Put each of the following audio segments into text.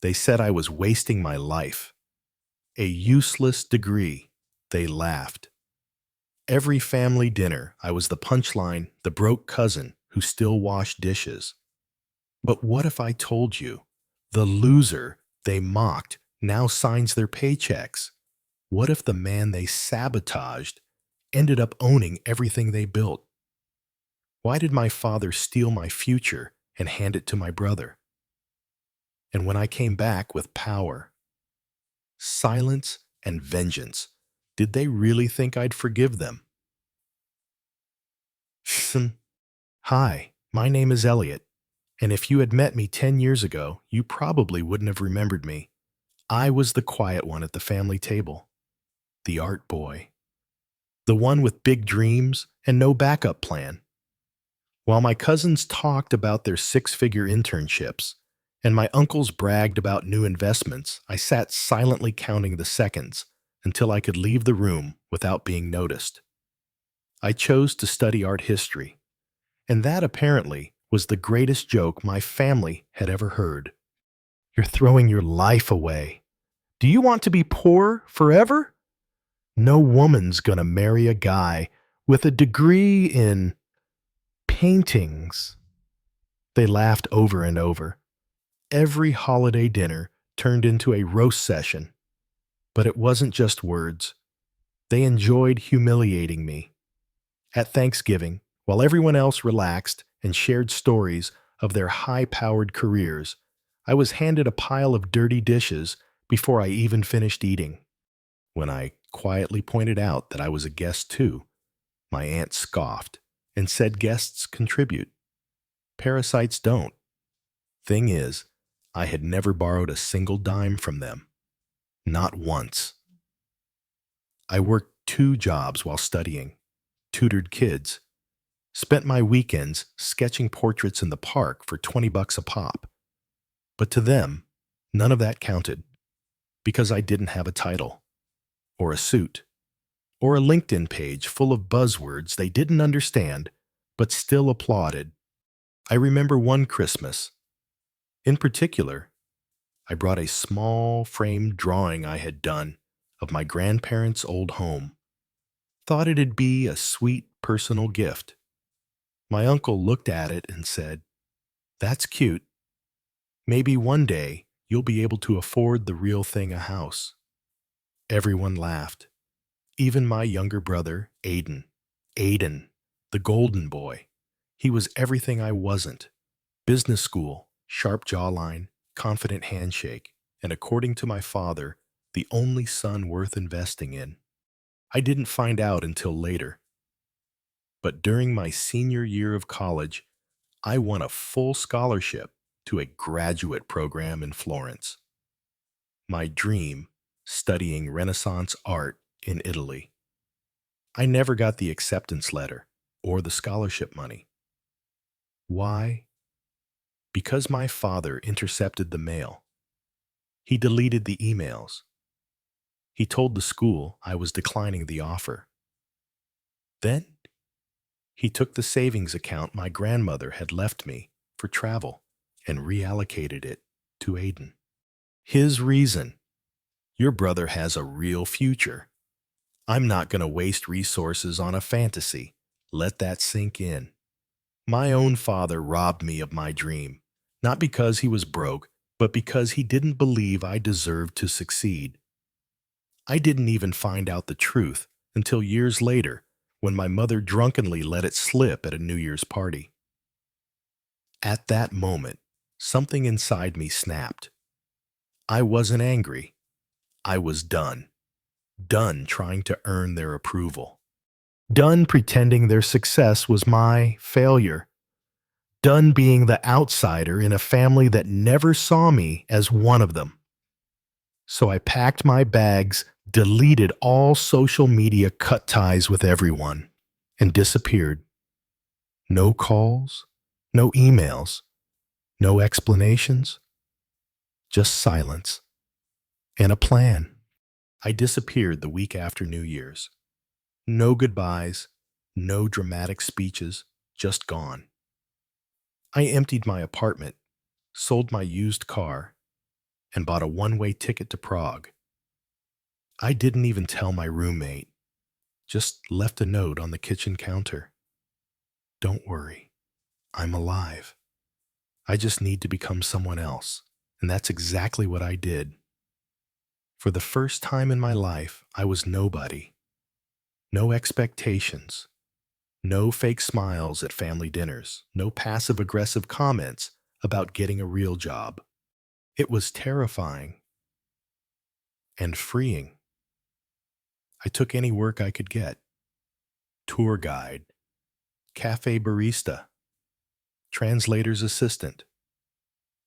They said I was wasting my life. A useless degree. They laughed. Every family dinner, I was the punchline, the broke cousin who still washed dishes. But what if I told you? The loser they mocked now signs their paychecks. What if the man they sabotaged ended up owning everything they built? Why did my father steal my future and hand it to my brother? And when I came back with power, silence, and vengeance, did they really think I'd forgive them? Hi, my name is Elliot, and if you had met me 10 years ago, you probably wouldn't have remembered me. I was the quiet one at the family table, the art boy, the one with big dreams and no backup plan. While my cousins talked about their six-figure internships and my uncles bragged about new investments, I sat silently counting the seconds until I could leave the room without being noticed. I chose to study art history, and that apparently was the greatest joke my family had ever heard. You're throwing your life away. Do you want to be poor forever? No woman's gonna marry a guy with a degree in paintings. They laughed over and over. Every holiday dinner turned into a roast session. But it wasn't just words. They enjoyed humiliating me. At Thanksgiving, while everyone else relaxed and shared stories of their high-powered careers, I was handed a pile of dirty dishes before I even finished eating. When I quietly pointed out that I was a guest too, my aunt scoffed and said guests contribute. Parasites don't. Thing is, I had never borrowed a single dime from them. Not once. I worked 2 jobs while studying, tutored kids, spent my weekends sketching portraits in the park for $20 a pop. But to them, none of that counted, because I didn't have a title, or a suit, or a LinkedIn page full of buzzwords they didn't understand, but still applauded. I remember one Christmas. In particular, I brought a small framed drawing I had done of my grandparents' old home. Thought it'd be a sweet personal gift. My uncle looked at it and said, "That's cute. Maybe one day you'll be able to afford the real thing a house." Everyone laughed. Even my younger brother, Aiden. Aiden, the golden boy. He was everything I wasn't. Business school, sharp jawline, confident handshake, and according to my father, the only son worth investing in. I didn't find out until later. But during my senior year of college, I won a full scholarship to a graduate program in Florence. My dream, studying Renaissance art in Italy. I never got the acceptance letter or the scholarship money. Why? Because my father intercepted the mail. He deleted the emails. He told the school I was declining the offer. Then, he took the savings account my grandmother had left me for travel and reallocated it to Aiden. His reason: your brother has a real future. I'm not going to waste resources on a fantasy. Let that sink in. My own father robbed me of my dream, not because he was broke, but because he didn't believe I deserved to succeed. I didn't even find out the truth until years later, when my mother drunkenly let it slip at a New Year's party. At that moment, something inside me snapped. I wasn't angry. I was done. Done trying to earn their approval. Done pretending their success was my failure. Done being the outsider in a family that never saw me as one of them. So I packed my bags, deleted all social media, cut ties with everyone, and disappeared. No calls, no emails, no explanations, just silence and a plan. I disappeared the week after New Year's. No goodbyes, no dramatic speeches, just gone. I emptied my apartment, sold my used car, and bought a one-way ticket to Prague. I didn't even tell my roommate, just left a note on the kitchen counter. Don't worry, I'm alive. I just need to become someone else, and that's exactly what I did. For the first time in my life, I was nobody. No expectations. No fake smiles at family dinners. No passive-aggressive comments about getting a real job. It was terrifying and freeing. I took any work I could get. Tour guide, cafe barista, translator's assistant.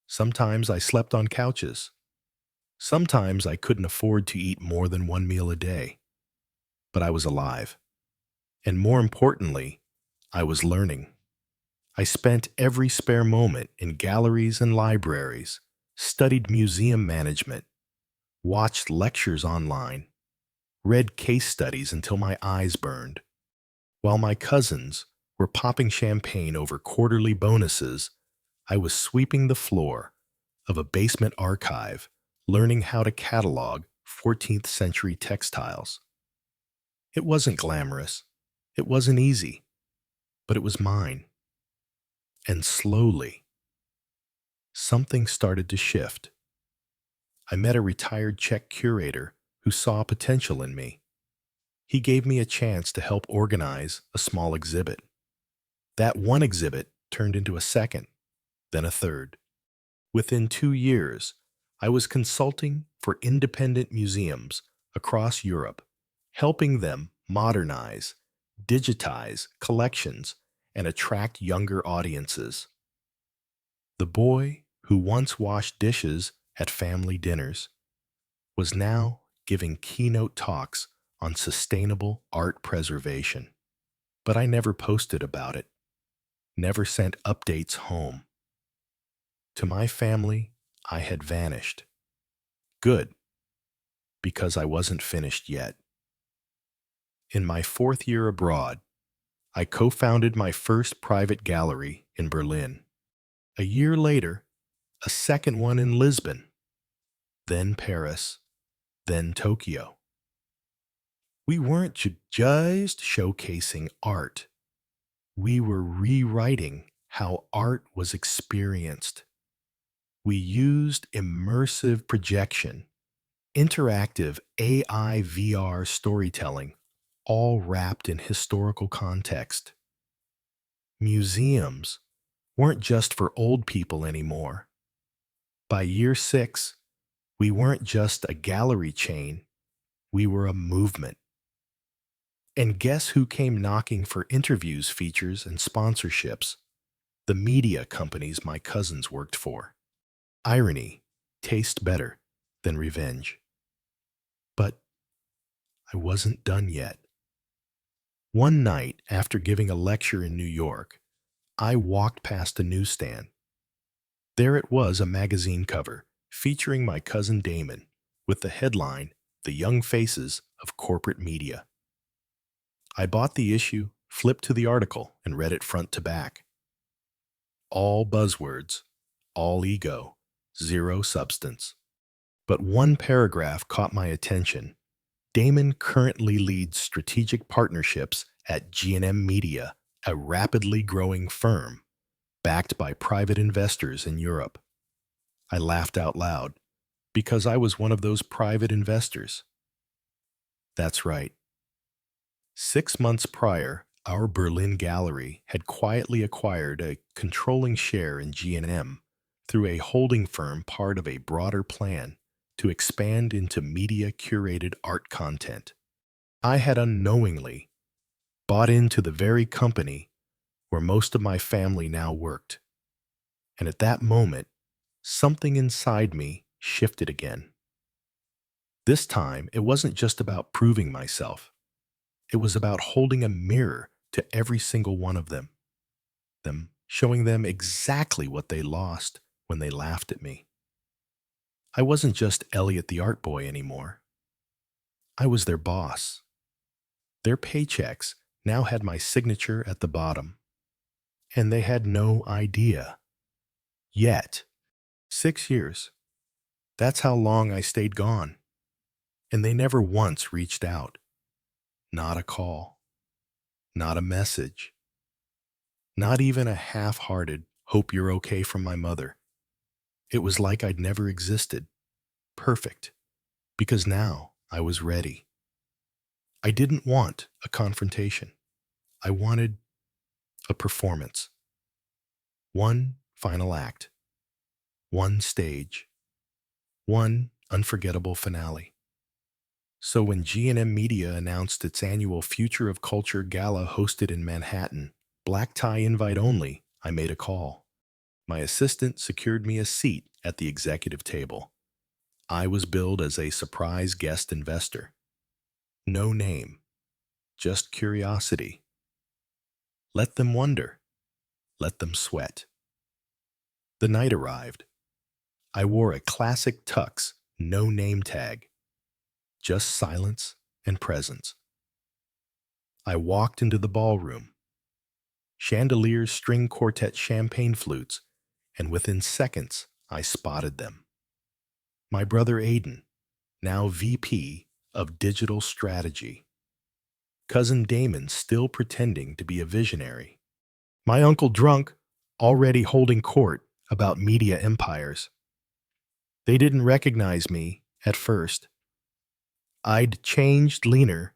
Sometimes I slept on couches. Sometimes I couldn't afford to eat more than one meal a day. But I was alive. And more importantly, I was learning. I spent every spare moment in galleries and libraries, studied museum management, watched lectures online, read case studies until my eyes burned. While my cousins were popping champagne over quarterly bonuses, I was sweeping the floor of a basement archive, learning how to catalog 14th century textiles. It wasn't glamorous. It wasn't easy. But it was mine. And slowly, something started to shift. I met a retired Czech curator who saw potential in me. He gave me a chance to help organize a small exhibit. That one exhibit turned into a second, then a third. Within 2 years, I was consulting for independent museums across Europe, helping them modernize, digitize collections, and attract younger audiences. The boy who once washed dishes at family dinners was now giving keynote talks on sustainable art preservation. But I never posted about it, never sent updates home. To my family, I had vanished. Good, because I wasn't finished yet. In my 4th year abroad, I co-founded my first private gallery in Berlin. A year later, a second one in Lisbon, then Paris, then Tokyo. We weren't just showcasing art. We were rewriting how art was experienced. We used immersive projection, interactive AI VR storytelling, all wrapped in historical context. Museums weren't just for old people anymore. By year 6, we weren't just a gallery chain, we were a movement. And guess who came knocking for interviews, features, and sponsorships? The media companies my cousins worked for. Irony tastes better than revenge. But I wasn't done yet. One night, after giving a lecture in New York, I walked past a newsstand. There it was, a magazine cover featuring my cousin Damon, with the headline, "The Young Faces of Corporate Media." I bought the issue, flipped to the article, and read it front to back. All buzzwords, all ego, zero substance. But one paragraph caught my attention. Damon currently leads strategic partnerships at G&M Media, a rapidly growing firm, backed by private investors in Europe. I laughed out loud, because I was one of those private investors. That's right. 6 months prior, our Berlin gallery had quietly acquired a controlling share in G&M through a holding firm, part of a broader plan to expand into media-curated art content. I had unknowingly bought into the very company where most of my family now worked. And at that moment, something inside me shifted again. This time, it wasn't just about proving myself. It was about holding a mirror to every single one of them, showing them exactly what they lost when they laughed at me. I wasn't just Elliot the art boy anymore. I was their boss. Their paychecks now had my signature at the bottom, and they had no idea. Yet, 6 years, That's how long I stayed gone. And they never once reached out. Not a call, not a message, not even a half-hearted hope you're okay from my mother. It was like I'd never existed. Perfect. Because now I was ready. I didn't want a confrontation. I wanted a performance. One final act. One stage. One unforgettable finale. So when G&M Media announced its annual Future of Culture Gala hosted in Manhattan, black tie invite only, I made a call. My assistant secured me a seat at the executive table. I was billed as a surprise guest investor. No name, just curiosity. Let them wonder. Let them sweat. The night arrived. I wore a classic tux, no name tag, just silence and presence. I walked into the ballroom. Chandeliers, string quartet, champagne flutes, and within seconds I spotted them. My brother Aiden, now VP of Digital Strategy. Cousin Damon still pretending to be a visionary. My uncle Drunk already holding court about media empires. They didn't recognize me at first. I'd changed, leaner,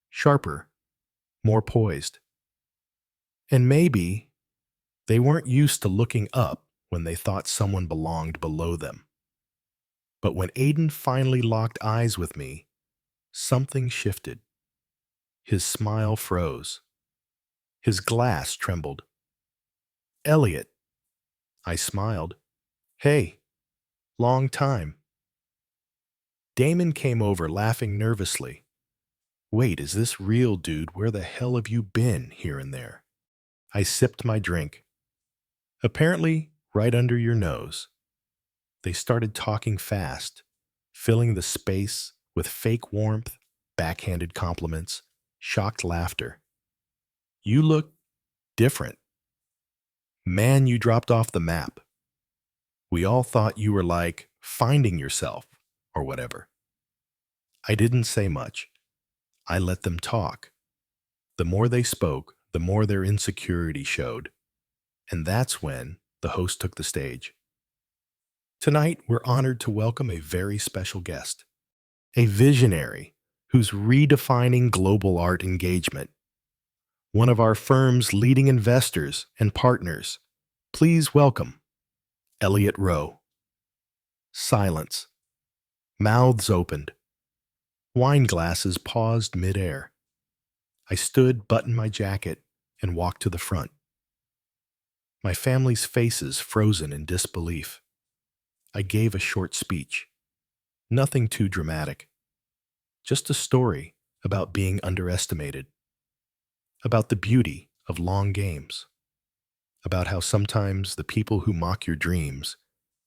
sharper, more poised. And maybe they weren't used to looking up when they thought someone belonged below them. But when Aiden finally locked eyes with me, something shifted. His smile froze. His glass trembled. "Elliot," I smiled. "Hey, long time." Damon came over laughing nervously. "Wait, is this real, dude? Where the hell have you been?" here and there. I sipped my drink. "Apparently, right under your nose." They started talking fast, filling the space with fake warmth, backhanded compliments, shocked laughter. "You look different. Man, you dropped off the map. We all thought you were like finding yourself or whatever." I didn't say much. I let them talk. The more they spoke, the more their insecurity showed. And that's when the host took the stage. Tonight, we're honored to welcome a very special guest, a visionary who's redefining global art engagement. One of our firm's leading investors and partners. Please welcome Elliot Rowe. Silence. Mouths opened. Wine glasses paused midair. I stood, buttoned my jacket, and walked to the front. My family's faces frozen in disbelief. I gave a short speech. Nothing too dramatic. Just a story about being underestimated. About the beauty of long games. About how sometimes the people who mock your dreams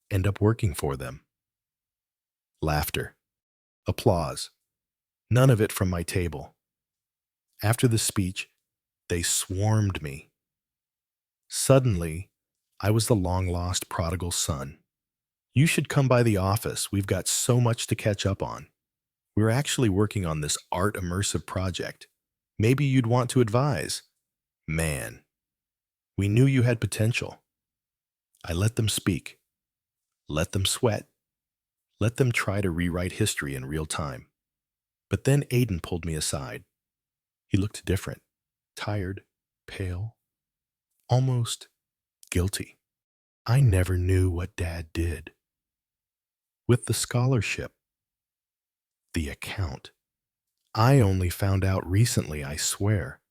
end up working for them. Laughter. Applause. None of it from my table. After the speech, they swarmed me. Suddenly, I was the long-lost prodigal son. "You should come by the office. We've got so much to catch up on. We're actually working on this art immersive project. Maybe you'd want to advise." Man, we knew you had potential. I let them speak. Let them sweat. Let them try to rewrite history in real time. But then Aiden pulled me aside. He looked different. Tired, pale, almost guilty. I never knew what Dad did. With the scholarship, the account. I only found out recently, I swear.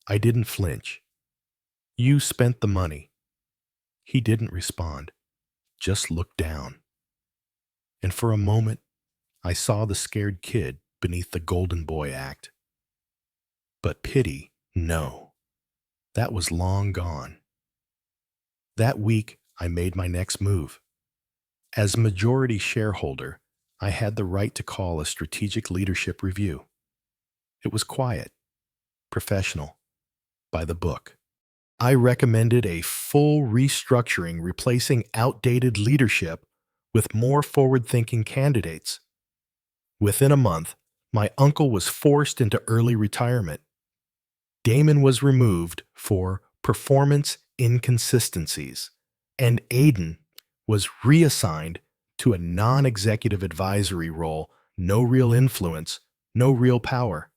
I didn't flinch. "You spent the money." He didn't respond, just looked down. And for a moment, I saw the scared kid beneath the golden boy act. But pity, no. That was long gone. That week, I made my next move. As majority shareholder, I had the right to call a strategic leadership review. It was quiet, professional, by the book. I recommended a full restructuring, replacing outdated leadership with more forward-thinking candidates. Within a month, my uncle was forced into early retirement. Damon was removed for performance inconsistencies, and Aiden was reassigned to a non-executive advisory role, no real influence, no real power.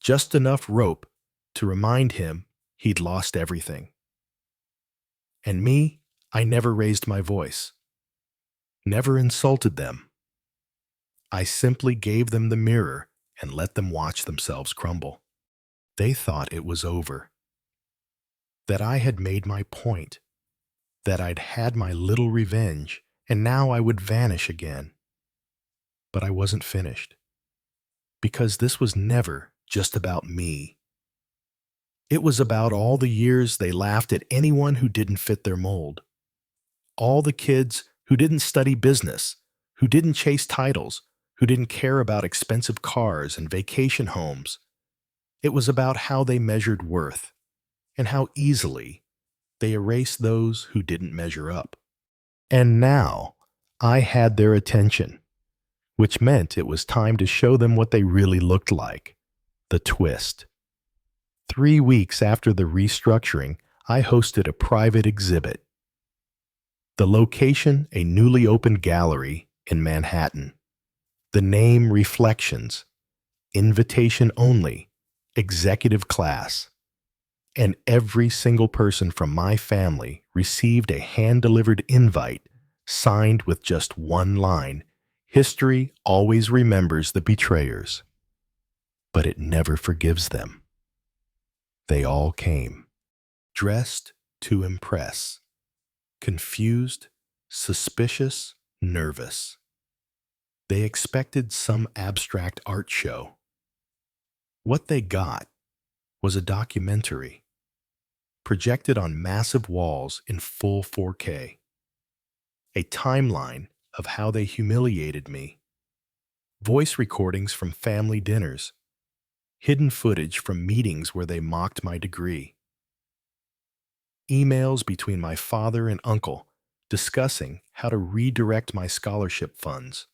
Just enough rope to remind him he'd lost everything. And me, I never raised my voice, never insulted them. I simply gave them the mirror and let them watch themselves crumble. They thought it was over, that I had made my point, that I'd had my little revenge, and now I would vanish again. But I wasn't finished, because this was never just about me. It was about all the years they laughed at anyone who didn't fit their mold, all the kids who didn't study business, who didn't chase titles, who didn't care about expensive cars and vacation homes. It was about how they measured worth and how easily they erased those who didn't measure up. And now I had their attention, which meant it was time to show them what they really looked like, the twist. 3 weeks after the restructuring, I hosted a private exhibit. The location, a newly opened gallery in Manhattan. The name Reflections, invitation only, executive class. And every single person from my family received a hand-delivered invite signed with just one line: history always remembers the betrayers, but it never forgives them. They all came, dressed to impress, confused, suspicious, nervous. They expected some abstract art show. What they got was a documentary, projected on massive walls in full 4K. A timeline of how they humiliated me. Voice recordings from family dinners. Hidden footage from meetings where they mocked my degree. Emails between my father and uncle discussing how to redirect my scholarship funds.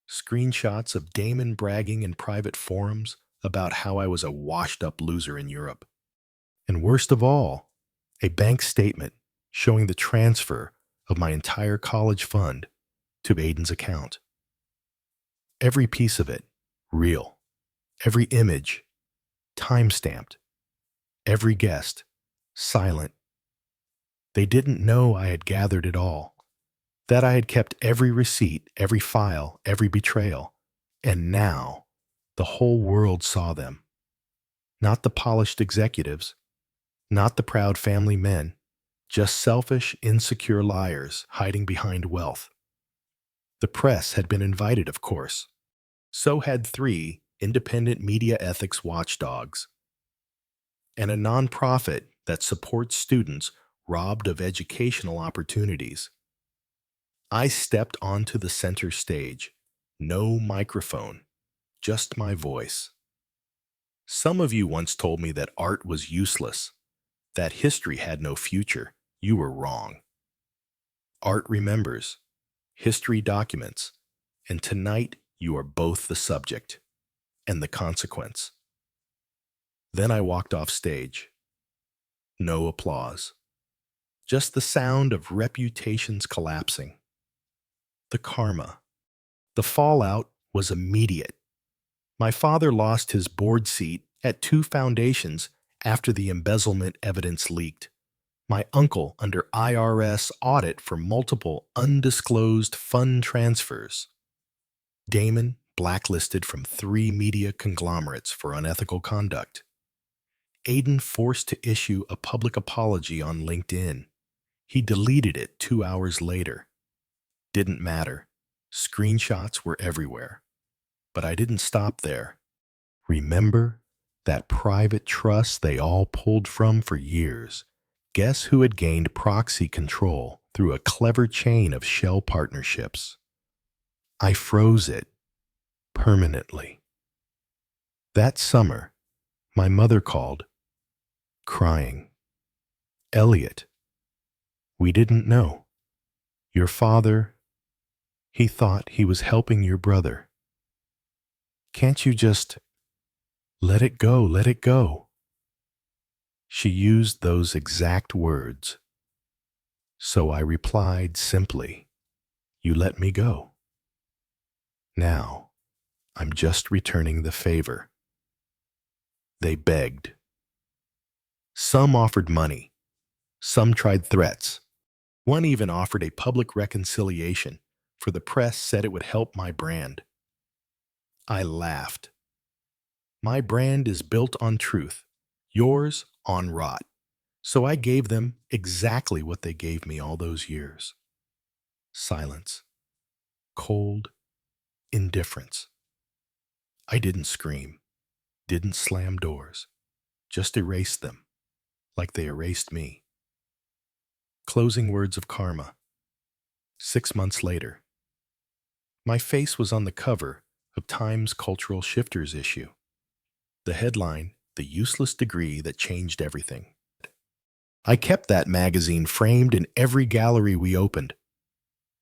Screenshots of Damon bragging in private forums about how I was a washed-up loser in Europe. And worst of all, a bank statement showing the transfer of my entire college fund to Aiden's account. Every piece of it, real. Every image, time-stamped. Every guest, silent. They didn't know I had gathered it all, that I had kept every receipt, every file, every betrayal. And now, the whole world saw them. Not the polished executives, not the proud family men, just selfish, insecure liars hiding behind wealth. The press had been invited, of course. So had 3 independent media ethics watchdogs, and a nonprofit that supports students robbed of educational opportunities. I stepped onto the center stage. No microphone, just my voice. Some of you once told me that art was useless, that history had no future. You were wrong. Art remembers, history documents, and tonight you are both the subject and the consequence. Then I walked off stage. No applause. Just the sound of reputations collapsing. The karma. The fallout was immediate. My father lost his board seat at 2 foundations after the embezzlement evidence leaked. My uncle under IRS audit for multiple undisclosed fund transfers. Damon blacklisted from 3 media conglomerates for unethical conduct. Aiden forced to issue a public apology on LinkedIn. He deleted it 2 hours later. Didn't matter. Screenshots were everywhere. But I didn't stop there. Remember that private trust they all pulled from for years? Guess who had gained proxy control through a clever chain of shell partnerships? I froze it permanently. That summer, my mother called, crying. Elliot, we didn't know. Your father, he thought he was helping your brother. Can't you just let it go, let it go? She used those exact words. So I replied simply, you let me go. Now, I'm just returning the favor. They begged. Some offered money. Some tried threats. One even offered a public reconciliation, for the press said it would help my brand. I laughed. My brand is built on truth, yours on rot. So I gave them exactly what they gave me all those years. Silence. Cold indifference. I didn't scream, didn't slam doors, just erased them, like they erased me. Closing words of karma. 6 months later. My face was on the cover of Time's Cultural Shifters issue. The headline, The Useless Degree That Changed Everything. I kept that magazine framed in every gallery we opened,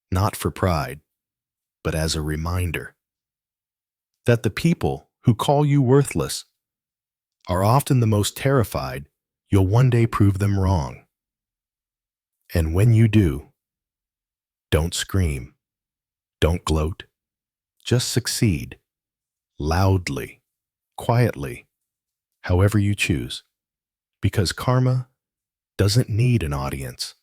not for pride, but as a reminder that the people who call you worthless are often the most terrified you'll one day prove them wrong. And when you do, don't scream, don't gloat, just succeed, loudly, quietly, however you choose, because karma doesn't need an audience.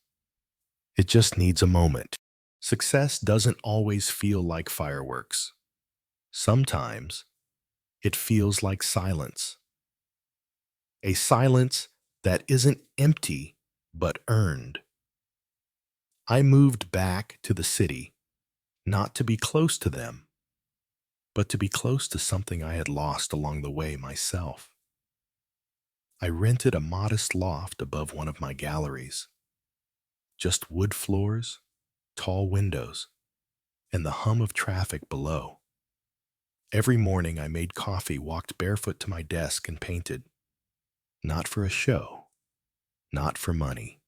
It just needs a moment. Success doesn't always feel like fireworks. Sometimes it feels like silence. A silence that isn't empty, but earned. I moved back to the city, not to be close to them, but to be close to something I had lost along the way myself. I rented a modest loft above one of my galleries. Just wood floors, tall windows, and the hum of traffic below. Every morning I made coffee, walked barefoot to my desk, and painted. Not for a show, not for money,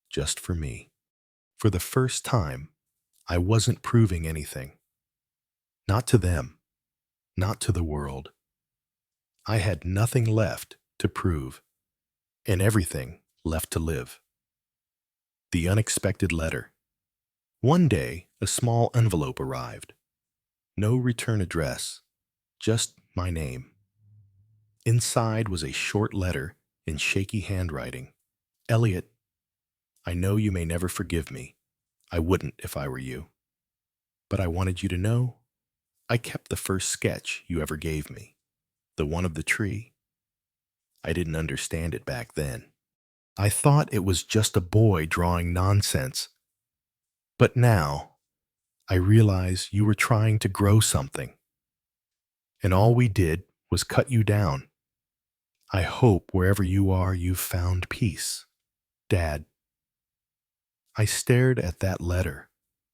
just for me. For the first time, I wasn't proving anything. Not to them, not to the world. I had nothing left to prove, and everything left to live. The unexpected letter. One day, a small envelope arrived. No return address, just my name. Inside was a short letter in shaky handwriting. Elliot, I know you may never forgive me. I wouldn't if I were you. But I wanted you to know I kept the first sketch you ever gave me, the one of the tree. I didn't understand it back then. I thought it was just a boy drawing nonsense. But now, I realize you were trying to grow something. And all we did was cut you down. I hope wherever you are, you've found peace. Dad. I stared at that letter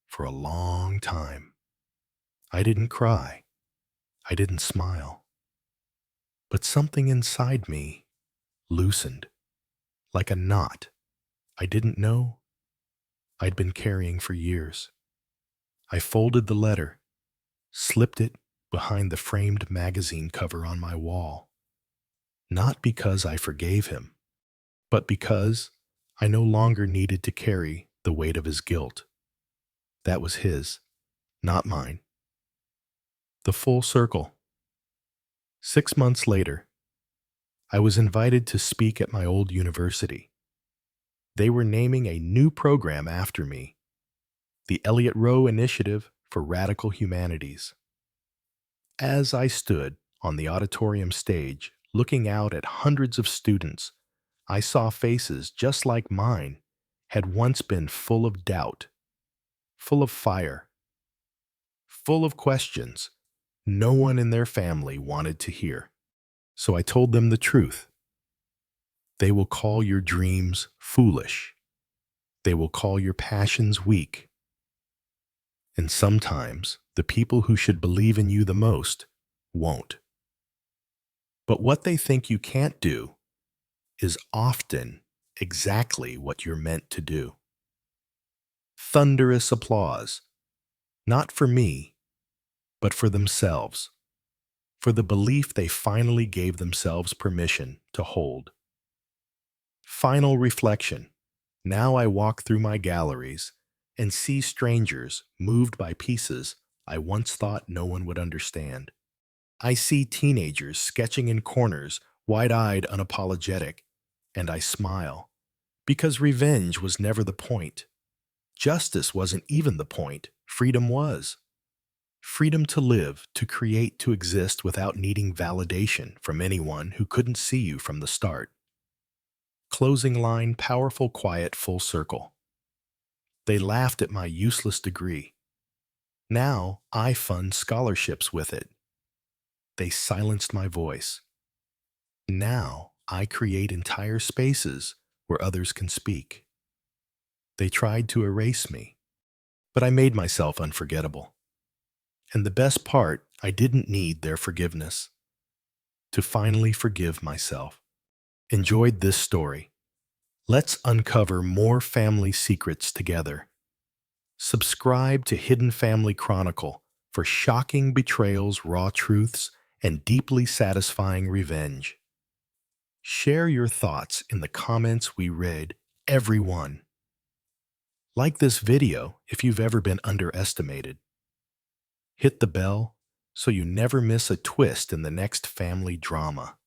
for a long time. I didn't cry. I didn't smile. But something inside me loosened, like a knot I didn't know I'd been carrying for years. I folded the letter, slipped it behind the framed magazine cover on my wall. Not because I forgave him, but because I no longer needed to carry the weight of his guilt. That was his, not mine. The full circle. 6 months later, I was invited to speak at my old university. They were naming a new program after me, the Elliott Rowe Initiative for Radical Humanities. As I stood on the auditorium stage, looking out at hundreds of students, I saw faces just like mine had once been full of doubt, full of fire, full of questions no one in their family wanted to hear. So I told them the truth. They will call your dreams foolish. They will call your passions weak. And sometimes the people who should believe in you the most won't. But what they think you can't do is often exactly what you're meant to do. Thunderous applause, not for me, but for themselves, for the belief they finally gave themselves permission to hold. Final reflection. Now I walk through my galleries and see strangers moved by pieces I once thought no one would understand. I see teenagers sketching in corners, wide-eyed, unapologetic, and I smile. Because revenge was never the point. Justice wasn't even the point. Freedom was. Freedom to live, to create, to exist without needing validation from anyone who couldn't see you from the start. Closing line, powerful, quiet, full circle. They laughed at my useless degree. Now I fund scholarships with it. They silenced my voice. Now I create entire spaces where others can speak. They tried to erase me, but I made myself unforgettable. And the best part, I didn't need their forgiveness. To finally forgive myself. Enjoyed this story? Let's uncover more family secrets together. Subscribe to Hidden Family Chronicle for shocking betrayals, raw truths, and deeply satisfying revenge. Share your thoughts in the comments. We read every one. Like this video if you've ever been underestimated. Hit the bell so you never miss a twist in the next family drama.